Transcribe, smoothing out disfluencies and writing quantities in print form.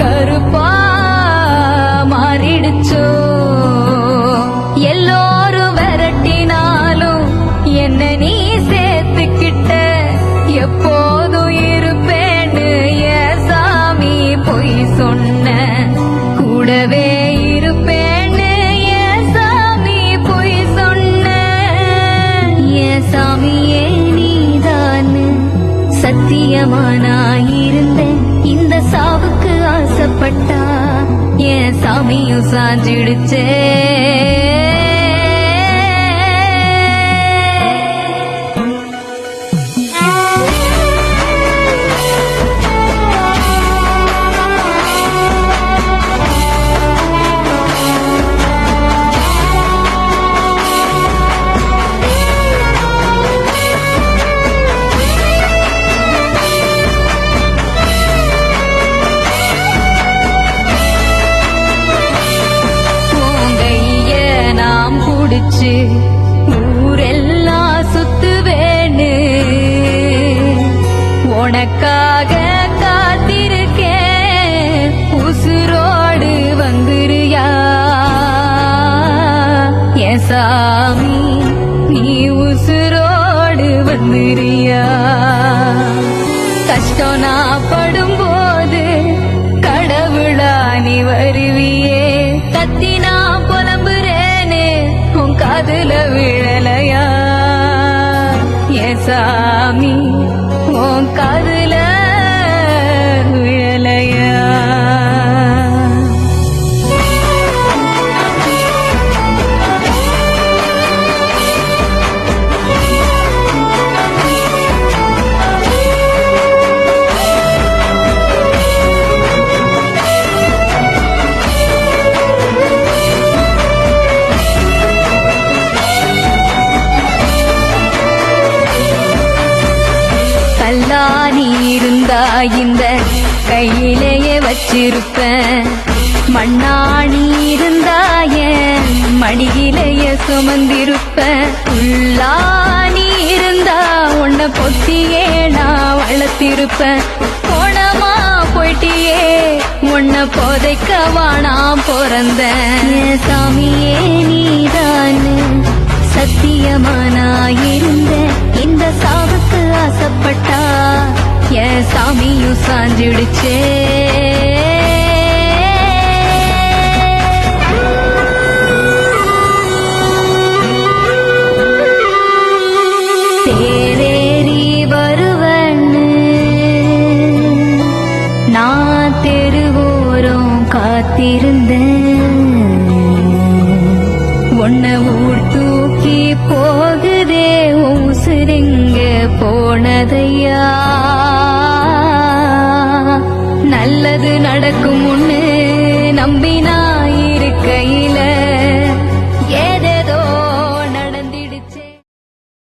கருப்பா மாறிடுச்சோ. எல்லோரும் விரட்டினாலும் என்ன நீ சேர்த்துக்கிட்ட. எப்போதும் இருப்பேன்னு என் சாமி பொய் சொன்ன. கூடவே இருப்பேன்னு என் சாமி பொய் சொன்ன. என் சாமியே நீதான்னு சத்தியமானாயிருந்தேன். இந்த சாவுக்கு ஆசைப்பட்டா என் சாமியும் சாஞ்சிடுச்சே. ஊரெல்லாம் சுத்துவேன்னு உனக்காக காத்திருக்கேன். உசுரோடு வந்துருயா என் சாமி, நீ உசுரோடு வந்துருயா. கஷ்டம் நான் படும்போது கடவுளா நீ வருவியே. கத்தினா புலம்புறேனே உன் காதுல விழலையா என் சாமி, உன் காதுல விழலையா. நீ இருந்தா இந்த கையிலேயே வச்சிருப்பேன். மண்ணாணி இருந்தா என் மடியிலேயே சுமந்திருப்பேன். உள்ளா நீ இருந்தா உன்னை பொத்தியே நான் வளர்த்திருப்பேன். போனமா போயிட்டியே உன்னை போதைக்கவா நான் பிறந்தேன். சாமியே நீதான்னு சத்தியமானாயிருந்த. இந்த சாவுக்கு ஆசைப்பட்டா என் சாமியும் சாஞ்சிடுச்சே. தேரேறி வருவன்னு நான் தெருவோரம் காத்திருந்தேன். உன்னை ஊர் தூக்கி போகுதே உசுரெங்க போனதையா. நல்லது நடக்கும்